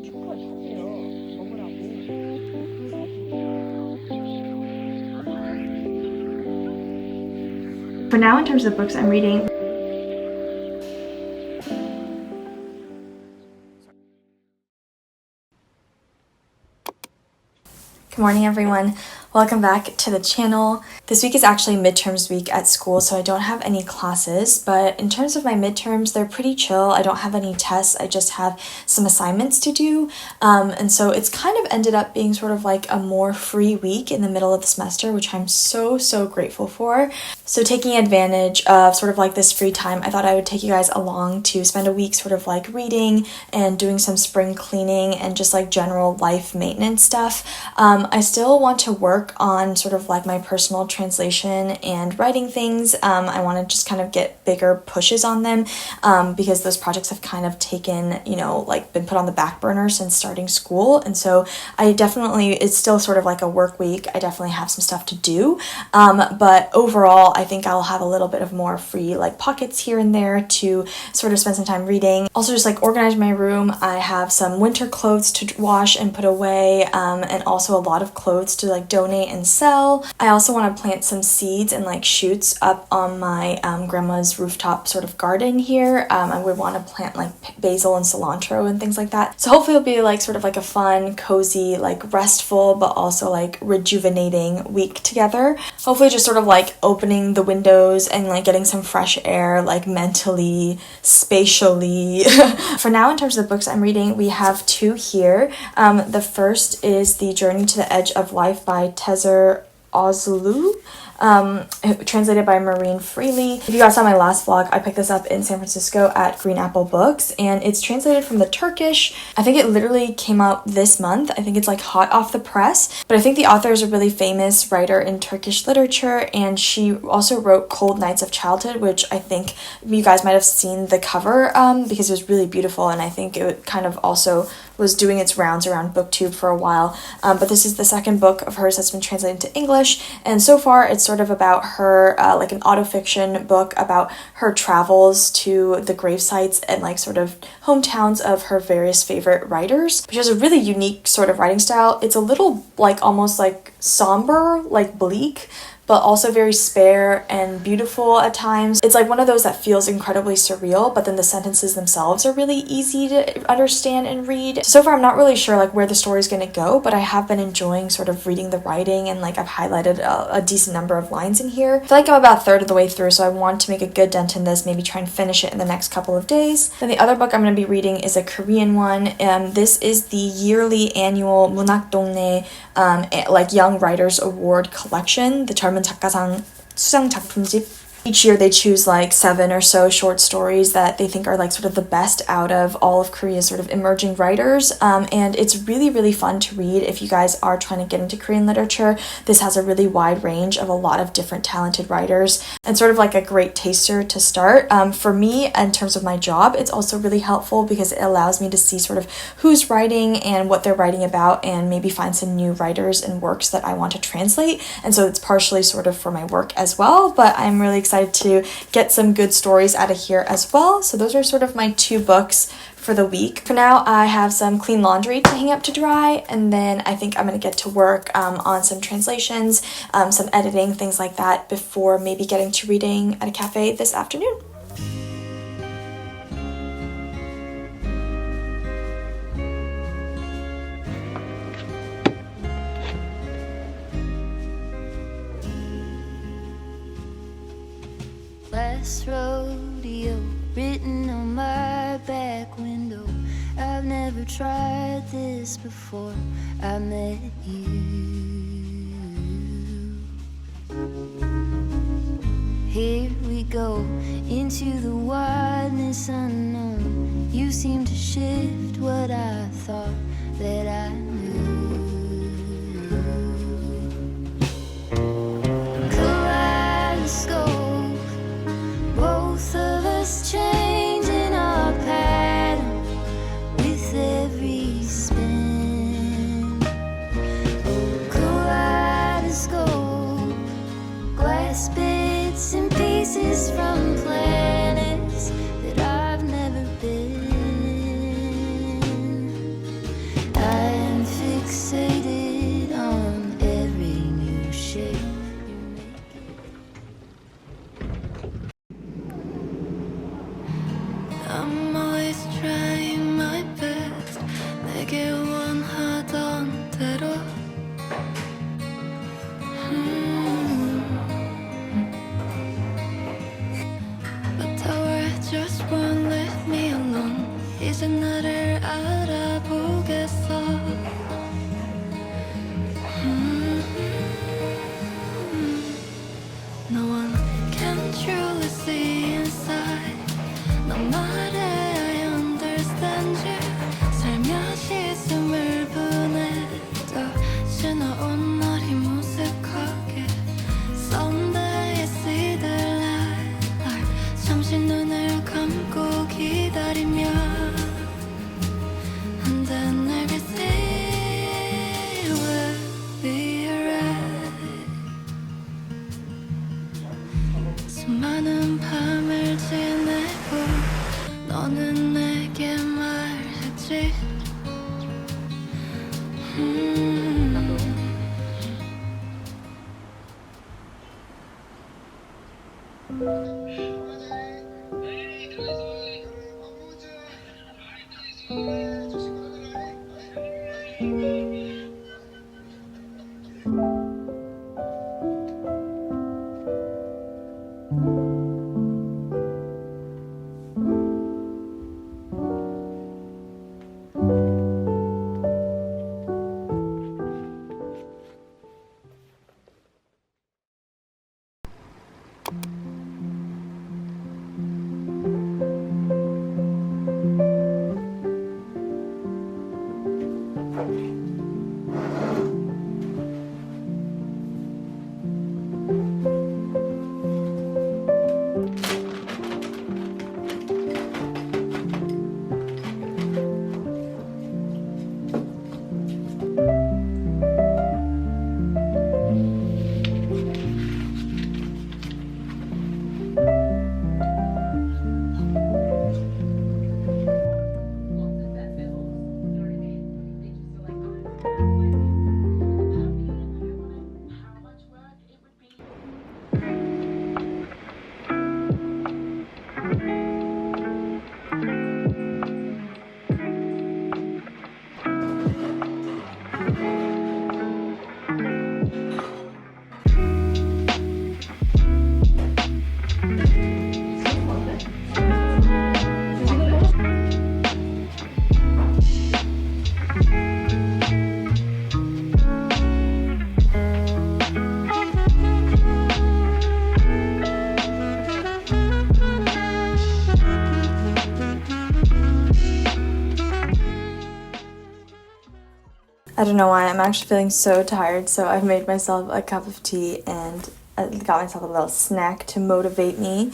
For now, in terms of books I'm reading, good morning, everyone. Welcome back to the channel. This week is actually midterms week at school, so I don't have any classes, but in terms of my midterms, they're pretty chill. I don't have any tests. I just have some assignments to do. And so it's kind of ended up being sort of like a more free week in the middle of the semester, which I'm so grateful for. So taking advantage of sort of like this free time, I thought I would take you guys along to spend a week sort of like reading and doing some spring cleaning and just like general life maintenance stuff. I still want to work on sort of like my personal translation and writing things. I want to just kind of get bigger pushes on them because those projects have kind of taken, like been put on the back burner since starting school. And so it's still sort of like a work week. I definitely have some stuff to do. But overall, I think I'll have a little bit of more free like pockets here and there to sort of spend some time reading. Also just like organize my room. I have some winter clothes to wash and put away, and also a lot of clothes to like donate and sell. I also want to plant some seeds and like shoots up on my grandma's rooftop sort of garden here. I would want to plant like basil and cilantro and things like that. So hopefully it'll be like sort of like a fun, cozy, like restful, but also like rejuvenating week together. Hopefully just sort of like opening the windows and like getting some fresh air, like mentally, spatially. For now, in terms of the books I'm reading, we have two here. The first is The Journey to the Edge of Life by Tezer Ozlu, translated by Maureen Freely. If you guys saw my last vlog, I picked this up in San Francisco at Green Apple Books, and it's translated from the Turkish. I think it literally came out this month. I think it's like hot off the press, but I think the author is a really famous writer in Turkish literature, and she also wrote Cold Nights of Childhood, which I think you guys might have seen the cover because it was really beautiful, and I think it kind of also was doing its rounds around BookTube for a while. But this is the second book of hers that's been translated to English, and so far it's sort of about her, like an autofiction book about her travels to the grave sites and like sort of hometowns of her various favorite writers. She has a really unique sort of writing style. It's a little like almost like somber, like bleak, but also very spare and beautiful at times. It's like one of those that feels incredibly surreal, but then the sentences themselves are really easy to understand and read. So far I'm not really sure like where the story is going to go, but I have been enjoying sort of reading the writing, and like I've highlighted a decent number of lines in here. I feel like I'm about a third of the way through, so I want to make a good dent in this, maybe try and finish it in the next couple of days. Then the other book I'm going to be reading is a Korean one. This is the yearly annual 문학 동네 like Young Writers Award collection, the 젊은 작가상 수상 작품집. Each year they choose like 7 or so short stories that they think are like sort of the best out of all of Korea's sort of emerging writers, and it's really fun to read if you guys are trying to get into Korean literature. This has a really wide range of a lot of different talented writers and sort of like a great taster to start. For me, in terms of my job, it's also really helpful because it allows me to see sort of who's writing and what they're writing about, and maybe find some new writers and works that I want to translate. And so it's partially sort of for my work as well, but I'm really excited to get some good stories out of here as well. So those are sort of my two books for the week. For now, I have some clean laundry to hang up to dry, and then I think I'm going to get to work on some translations, some editing, things like that, before maybe getting to reading at a cafe this afternoon. Last rodeo written on my back window. I've never tried this before I met you. Here we go into the wideness unknown. You seem to shift what I thought that I knew. Kaleidoscope, both of us changing our pattern with every spin. Oh, kaleidoscope, glass bits and pieces from planets that I've never been. 나를 알아보겠어. No one can truly see inside. 너 말해 I understand you. 살며시 숨을 보내도 지나온 날이 무색하게 Someday I see the light. 잠시 눈을 감고 기다리며 And then everything will be alright. 수많은 밤을 지내고 너는 내게 말했지. I don't know why, I'm actually feeling so tired, so I've made myself a cup of tea and I got myself a little snack to motivate me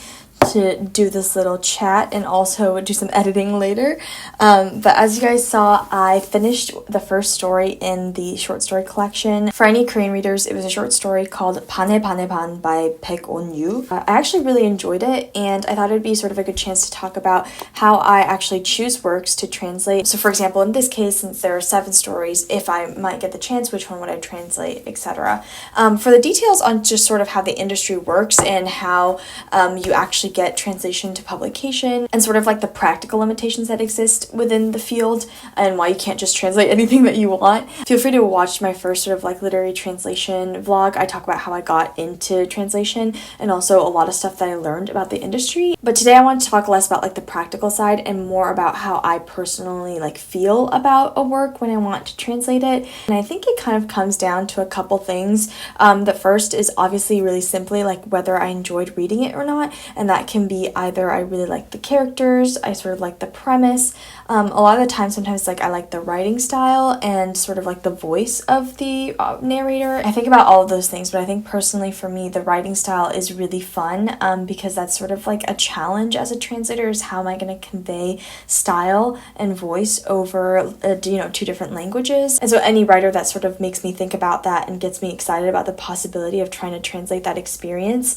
to do this little chat and also do some editing later. But as you guys saw, I finished the first story in the short story collection. For any Korean readers, it was a short story called 반에 반에 반 by Baek On-yu. I actually really enjoyed it, and I thought it'd be sort of a good chance to talk about how I actually choose works to translate. So for example, in this case, since there are 7 stories, if I might get the chance, which one would I translate, etc. For the details on just sort of how the industry works and how you actually get translation to publication and sort of like the practical limitations that exist within the field and why you can't just translate anything that you want, feel free to watch my first sort of like literary translation vlog. I talk about how I got into translation and also a lot of stuff that I learned about the industry. But today I want to talk less about like the practical side and more about how I personally like feel about a work when I want to translate it. And I think it kind of comes down to a couple things. The first is obviously really simply like whether I enjoyed reading it or not, and that can be either I really like the characters, I sort of like the premise. A lot of the time, sometimes like I like the writing style and sort of like the voice of the narrator. I think about all of those things, but I think personally for me, the writing style is really fun because that's sort of like a challenge as a translator, is how am I going to convey style and voice over, 2 different languages. And so any writer that sort of makes me think about that and gets me excited about the possibility of trying to translate that experience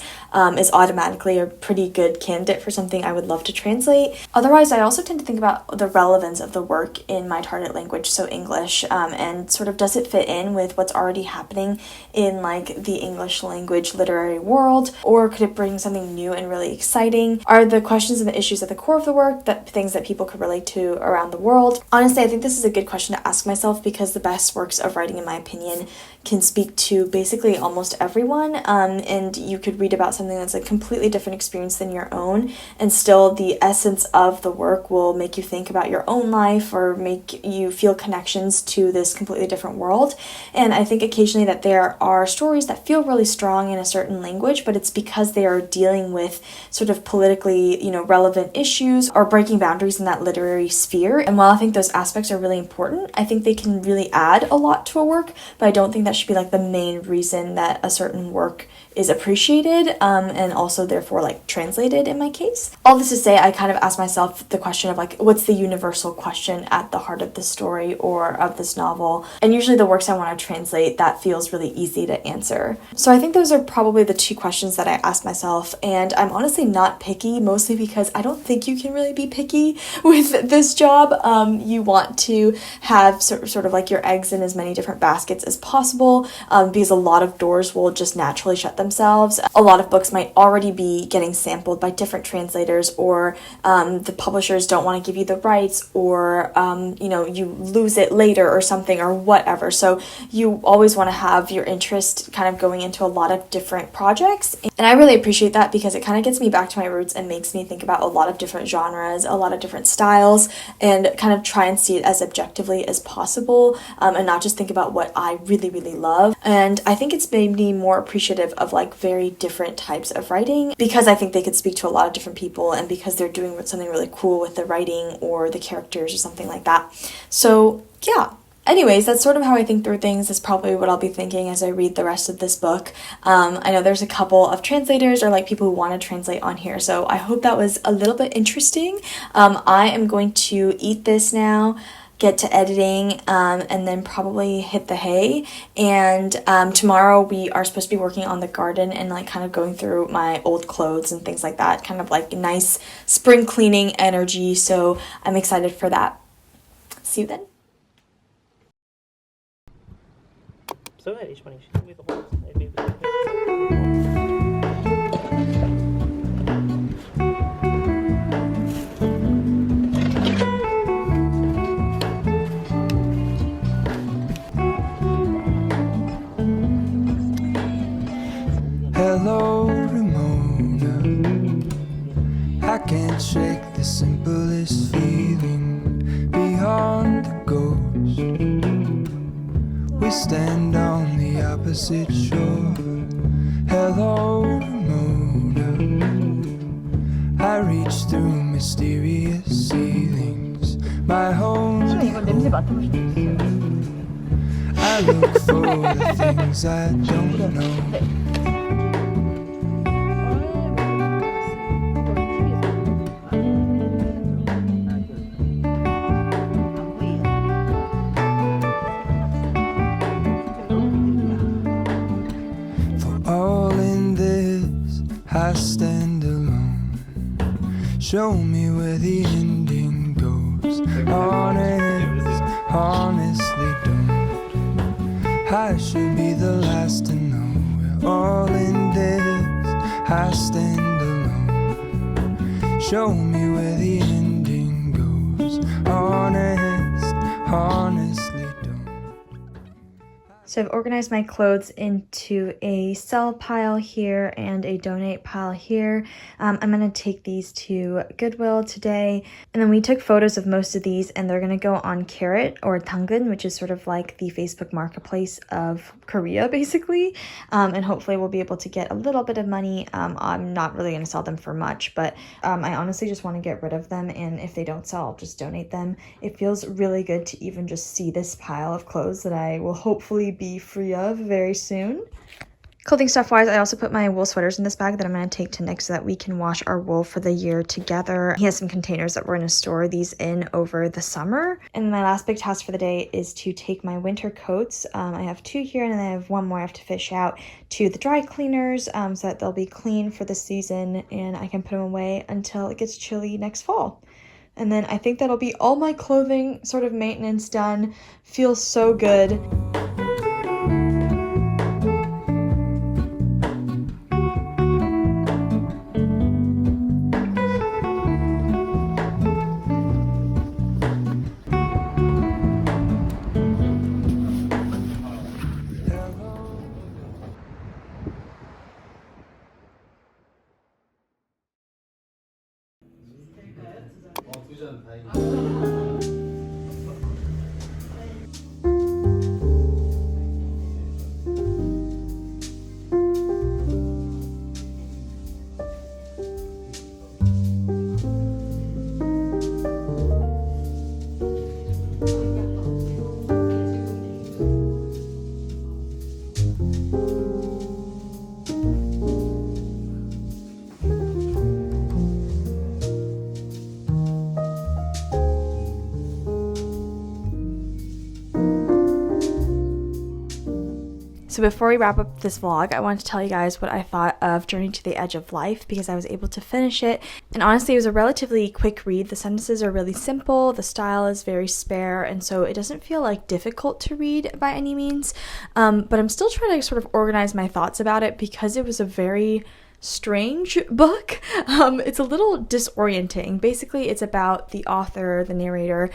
is automatically a pretty good candidate for something I would love to translate. Otherwise, I also tend to think about the relevance of the work in my target language, so English, and sort of does it fit in with what's already happening in like the English language literary world, or could it bring something new and really exciting? Are the questions and the issues at the core of the work that things that people could relate to around the world? Honestly, I think this is a good question to ask myself because the best works of writing, in my opinion, can speak to basically almost everyone, and you could read about something that's a completely different experience than your own, and still the essence of the work will make you think about about your own life or make you feel connections to this completely different world. And I think occasionally that there are stories that feel really strong in a certain language, but it's because they are dealing with sort of politically, relevant issues or breaking boundaries in that literary sphere. And while I think those aspects are really important, I think they can really add a lot to a work, but I don't think that should be like the main reason that a certain work is appreciated, and also therefore like translated in my case. All this to say, I kind of asked myself the question of like, what's the universal question at the heart of this story or of this novel? And usually the works I want to translate, that feels really easy to answer. So I think those are probably the two questions that I asked myself, and I'm honestly not picky, mostly because I don't think you can really be picky with this job. You want to have sort of like your eggs in as many different baskets as possible, because a lot of doors will just naturally shut themselves. A lot of books might already be getting sampled by different translators, or the publishers don't want to give you the rights, or you lose it later or something or whatever. So you always want to have your interest kind of going into a lot of different projects. And I really appreciate that because it kind of gets me back to my roots and makes me think about a lot of different genres, a lot of different styles, and kind of try and see it as objectively as possible, and not just think about what I really, really love. And I think it's made me more appreciative of like very different types of writing, because I think they could speak to a lot of different people, and because they're doing something really cool with the writing or the characters or something like that. So yeah. Anyways, that's sort of how I think through things. Is probably what I'll be thinking as I read the rest of this book. I know there's a couple of translators or like people who want to translate on here, so I hope that was a little bit interesting. I am going to eat this now, get to editing, and then probably hit the hay. And tomorrow we are supposed to be working on the garden and like kind of going through my old clothes and things like that, kind of like nice spring cleaning energy. So I'm excited for that. See you then. So yeah, each one with the holes. Hello, Ramona. I can't shake the simplest feeling beyond the ghost. We stand on the opposite shore. Hello, Ramona. I reach through mysterious ceilings. My home. I look for the things I don't know. All in this, I stand alone. Show me where the ending goes. Honest, honestly don't. I should be the last to know. We're all in this, I stand alone. Show me where the ending goes. Honest, honestly don't. So I've organized my clothes into a sell pile here and a donate pile here. I'm going to take these to Goodwill today. And then we took photos of most of these, and they're going to go on Carrot or Tangun, which is sort of like the Facebook marketplace of Korea, basically. And hopefully we'll be able to get a little bit of money. I'm not really going to sell them for much, but I honestly just want to get rid of them. And if they don't sell, I'll just donate them. It feels really good to even just see this pile of clothes that I will hopefully be free of very soon. Clothing stuff wise, I also put my wool sweaters in this bag that I'm going to take to Nick so that we can wash our wool for the year together. He has some containers that we're going to store these in over the summer. And my last big task for the day is to take my winter coats. I have 2 here, and then I have 1 more I have to fish out to the dry cleaners, so that they'll be clean for the season and I can put them away until it gets chilly next fall. And then I think that'll be all my clothing sort of maintenance done. Feels so good. 두 잔 다행이다. So before we wrap up this vlog, I wanted to tell you guys what I thought of Journey to the Edge of Life because I was able to finish it. And honestly, it was a relatively quick read. The sentences are really simple, the style is very spare, and so it doesn't feel like difficult to read by any means. But I'm still trying to sort of organize my thoughts about it because it was a very strange book. It's a little disorienting. Basically, it's about the author, the narrator,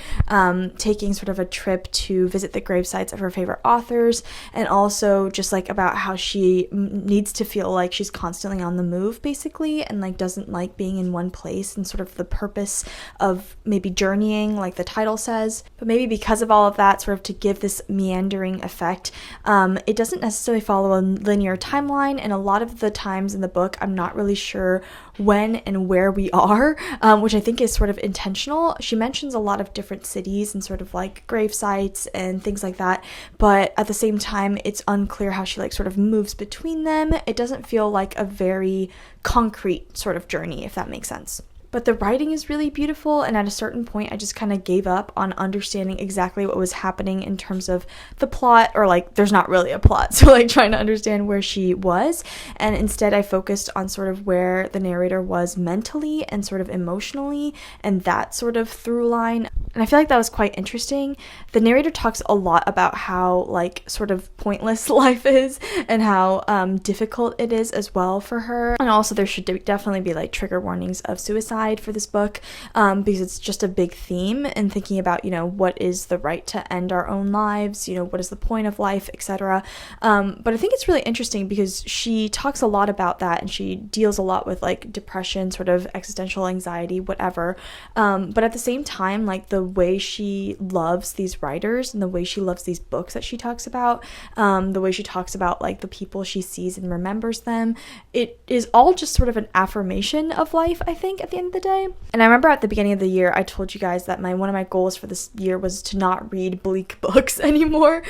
taking sort of a trip to visit the gravesites of her favorite authors, and also just like about how she needs to feel like she's constantly on the move, basically, and like doesn't like being in one place, and sort of the purpose of maybe journeying, like the title says. But maybe because of all of that, sort of to give this meandering effect, it doesn't necessarily follow a linear timeline, and a lot of the times in the book I'm not really sure when and where we are, which I think is sort of intentional. She mentions a lot of different cities and sort of like grave sites and things like that, but at the same time it's unclear how she like sort of moves between them. It doesn't feel like a very concrete sort of journey, if that makes sense. But the writing is really beautiful, and at a certain point I just kind of gave up on understanding exactly what was happening in terms of the plot, or like there's not really a plot, so like trying to understand where she was, and instead I focused on sort of where the narrator was mentally and sort of emotionally, and that sort of through line. And I feel like that was quite interesting. The narrator talks a lot about how like sort of pointless life is and how difficult it is as well for her, and also there should definitely be like trigger warnings of suicide for this book, because it's just a big theme, and thinking about, you know, what is the right to end our own lives, you know, what is the point of life, etc. But I think it's really interesting because she talks a lot about that, and she deals a lot with like depression, sort of existential anxiety, whatever. But at the same time, like the way she loves these writers and the way she loves these books that she talks about, the way she talks about like the people she sees and remembers them, it is all just sort of an affirmation of life, I think, at the end of the day. And I remember at the beginning of the year I told you guys that one of my goals for this year was to not read bleak books anymore,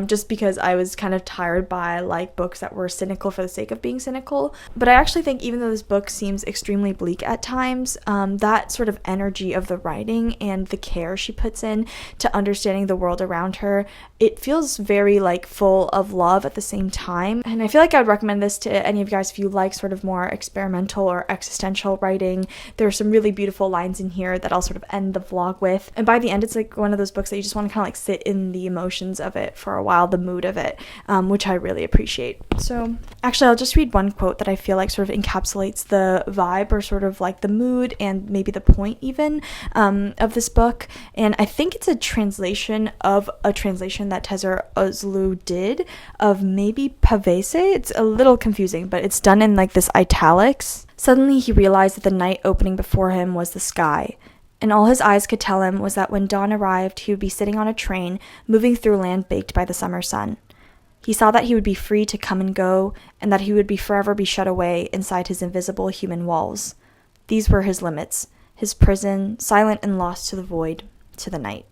just because I was kind of tired by like books that were cynical for the sake of being cynical. But I actually think even though this book seems extremely bleak at times, that sort of energy of the writing and the care she puts in to understanding the world around her, it feels very like full of love at the same time. And I feel like I would recommend this to any of you guys if you like sort of more experimental or existential writing. There are some really beautiful lines in here that I'll sort of end the vlog with, and by the end it's like one of those books that you just want to kind of like sit in the emotions of it for a while, the mood of it, which I really appreciate. So actually I'll just read one quote that I feel like sort of encapsulates the vibe, or sort of like the mood and maybe the point even of this book, and I think it's a translation that Tezer Ozlu did of maybe Pavese. It's a little confusing, but it's done in like this italics. Suddenly he realized that the night opening before him was the sky, and all his eyes could tell him was that when dawn arrived he would be sitting on a train moving through land baked by the summer sun. He saw that he would be free to come and go, and that he would forever be shut away inside his invisible human walls. These were his limits, his prison, silent and lost to the void, to the night.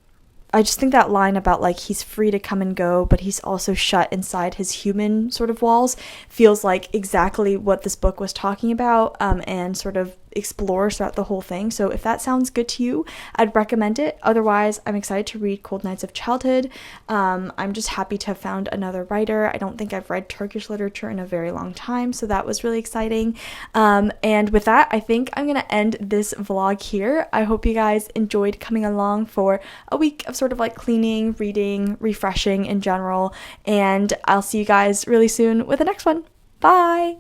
I just think that line about like he's free to come and go, but he's also shut inside his human sort of walls feels like exactly what this book was talking about, and sort of explores throughout the whole thing. So if that sounds good to you, I'd recommend it. Otherwise, I'm excited to read Cold Nights of Childhood. I'm just happy to have found another writer. I don't think I've read Turkish literature in a very long time, so that was really exciting. And with that, I think I'm gonna end this vlog here. I hope you guys enjoyed coming along for a week of sort of like cleaning, reading, refreshing in general, and I'll see you guys really soon with the next one. Bye!